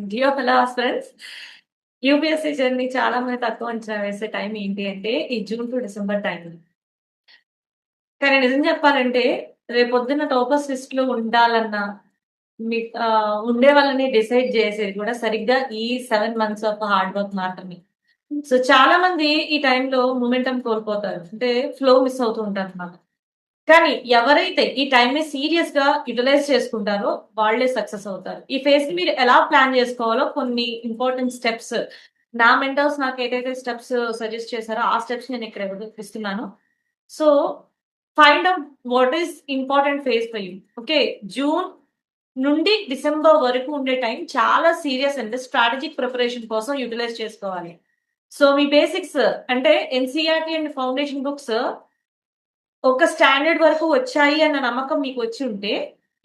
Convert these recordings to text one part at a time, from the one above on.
Jio hello friends. UPSC journey చాలా మంది తక్కువ అంచనా వేసే టైం ఏంటి అంటే ఈ జూన్ టు డిసెంబర్ టైం. కానీ నిజం చెప్పాలంటే రేపొద్దున్న టాపర్స్ లిస్ట్ లో ఉండాలన్నా మీ ఉండే వాళ్ళని డిసైడ్ చేసేది కూడా సరిగ్గా ఈ 7 months ఆఫ్ హార్డ్ వర్క్ మాత్రమే. సో చాలా మంది ఈ టైంలో మొమెంటం కోల్పోతారు, అంటే ఫ్లో మిస్ అవుతూ ఉంటారు అన్నమాట. కానీ ఎవరైతే ఈ టైంని సీరియస్ గా యుటిలైజ్ చేసుకుంటారో వాళ్ళే సక్సెస్ అవుతారు. ఈ ఫేజ్ ని మీరు ఎలా ప్లాన్ చేసుకోవాలో కొన్ని ఇంపార్టెంట్ స్టెప్స్ నా మెంటర్స్ నాకు ఏదైతే స్టెప్స్ సజెస్ట్ చేశారో ఆ స్టెప్స్ నేను ఇక్కడ ఇస్తున్నాను. So find out what is important phase for you. Okay, June నుండి డిసెంబర్ వరకు ఉండే టైం చాలా సీరియస్ అంటే స్ట్రాటజిక్ ప్రిపరేషన్ కోసం యూటిలైజ్ చేసుకోవాలి. సో మీ బేసిక్స్ అంటే ఎన్సీఆర్టీ అండ్ ఫౌండేషన్ బుక్స్ ఒక స్టాండర్డ్ వరకు వచ్చాయి అన్న నమ్మకం మీకు వచ్చి ఉంటే,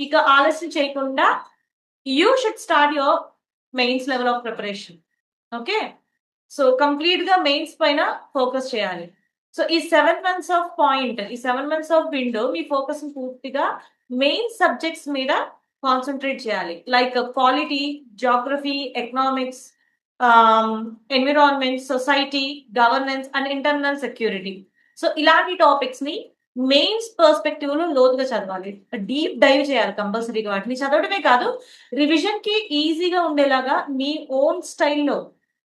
ఇక ఆలస్యం చేయకుండా you should start your mains level of preparation. Okay, so complete గా మెయిన్స్ పైన ఫోకస్ చేయాలి. సో ఈ 7 months ఆఫ్ పాయింట్, ఈ 7 months of window me focus పూర్తిగా మెయిన్ సబ్జెక్ట్స్ మీద కాన్సన్ట్రేట్ చేయాలి. Like polity, geography, economics, environment, society, governance and internal security. So ఇలాంటి topics ని మెయిన్స్ పర్స్పెక్టివ్ లో లోతుగా చదవాలి, డీప్ డైవ్ చేయాలి కంపల్సరీగా. వాటిని చదవడమే కాదు, రివిజన్ కి ఈజీగా ఉండేలాగా మీ ఓన్ స్టైల్లో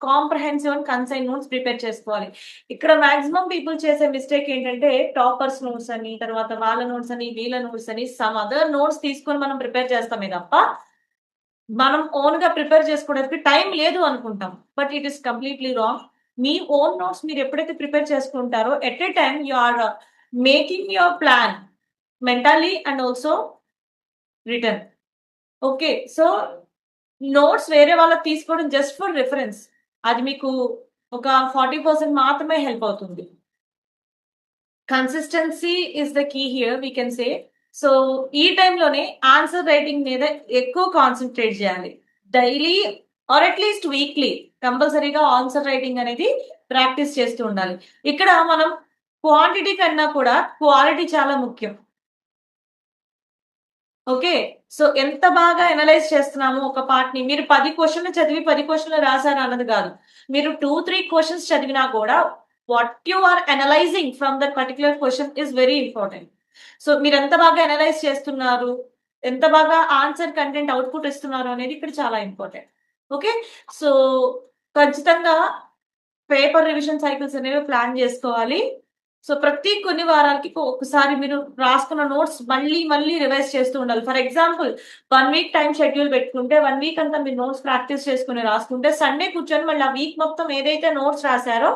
comprehensive and consign notes prepare చేసుకోవాలి. ఇక్కడ మాక్సిమం పీపుల్ చేసే మిస్టేక్ ఏంటంటే టాపర్స్ నోట్స్ అని, తర్వాత వాళ్ళ నోట్స్ అని, వీళ్ళ నోట్స్ అని, సమ్ అదర్ నోట్స్ తీసుకొని మనం ప్రిపేర్ చేస్తామే తప్ప మనం ఓన్ గా ప్రిపేర్ చేసుకోవడానికి టైం లేదు అనుకుంటాం. But it is completely wrong. మీ ఓన్ నోట్స్ మీరు ఎప్పుడైతే ప్రిపేర్ చేసుకుంటారో at a time you are making your plan mentally and also return. Okay, so notes వేరే వాళ్ళకి తీసుకోవడం జస్ట్ ఫర్ రిఫరెన్స్, అది మీకు ఒక 40% మాత్రమే హెల్ప్ అవుతుంది. Consistency is the key here we can say. So ఈ టైంలోనే ఆన్సర్ రైటింగ్ మీద ఎక్కువ కాన్సన్ట్రేట్ చేయాలి. డైలీ ఆర్ అట్లీస్ట్ వీక్లీ కంపల్సరీగా ఆన్సర్ రైటింగ్ అనేది ప్రాక్టీస్ చేస్తూ ఉండాలి. ఇక్కడ మనం క్వాంటిటీ కన్నా కూడా క్వాలిటీ చాలా ముఖ్యం. ఓకే, సో ఎంత బాగా అనలైజ్ చేస్తున్నాము ఒక పార్ట్ ని. మీరు 10 క్వశ్చన్లు చదివి 10 క్వశ్చన్లు రాశారు అన్నది కాదు. మీరు 2-3 క్వశ్చన్స్ చదివినా కూడా what you are analysing from that particular question is very important. So మీరు ఎంత బాగా అనలైజ్ చేస్తున్నారు, ఎంత బాగా ఆన్సర్ కంటెంట్ అవుట్పుట్ ఇస్తున్నారు అనేది ఇక్కడ చాలా ఇంపార్టెంట్. ఓకే, సో ఖచ్చితంగా పేపర్ రివిజన్ సైకిల్స్ అనేవి ప్లాన్ చేసుకోవాలి. సో ప్రతి కొన్ని వారాలకి ఒకసారి మీరు రాసుకున్న నోట్స్ మళ్ళీ మళ్ళీ రివైజ్ చేస్తూ ఉండాలి. For example 1 week time schedule పెట్టుకుంటే 1 వీక్ అంతా మీరు నోట్స్ ప్రాక్టీస్ చేసుకుని రాసుకుంటే సండే కూర్చొని మళ్ళీ ఆ వీక్ మొత్తం ఏదైతే నోట్స్ రాశారో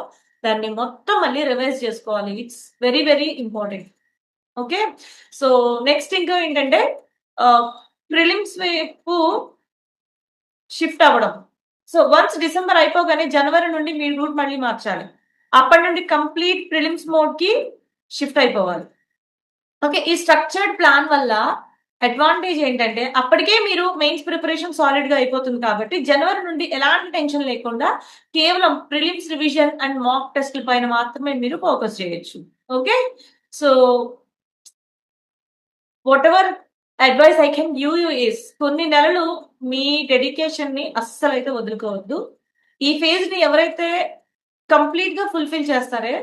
దాన్ని మొత్తం మళ్ళీ రివైజ్ చేసుకోవాలి. It's very very important. Okay, so next ఇంకా ఏంటంటే ప్రిలిమ్స్ వైపు షిఫ్ట్ అవ్వడం. సో వన్స్ డిసెంబర్ అయిపోగానే జనవరి నుండి మీ రూట్ మళ్ళీ మార్చాలి. అప్పటి నుండి కంప్లీట్ ప్రిలిమ్స్ మోడ్ కి షిఫ్ట్ అయిపోవాలి. ఓకే, ఈ స్ట్రక్చర్డ్ ప్లాన్ వల్ల అడ్వాంటేజ్ ఏంటంటే అప్పటికే మీరు మెయిన్స్ ప్రిపరేషన్ సాలిడ్ గా అయిపోతుంది కాబట్టి జనవరి నుండి ఎలాంటి టెన్షన్ లేకుండా కేవలం ప్రిలిమ్స్ రివిజన్ అండ్ మాక్ టెస్ట్ల పైన మాత్రమే మీరు ఫోకస్ చేయొచ్చు. Okay, so what ever advice I can give you is కొన్ని నెలలు మీ డెడికేషన్ ని అస్సలైతే వదులుకోవద్దు. ఈ ఫేజ్ ని ఎవరైతే కంప్లీట్ గా ఫుల్ఫిల్ చేస్తారే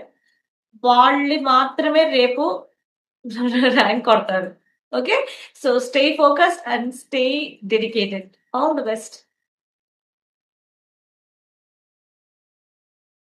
వాళ్ళు మాత్రమే రేపు ర్యాంక్ కొడతారు. Okay, so stay focused and stay dedicated. All the best.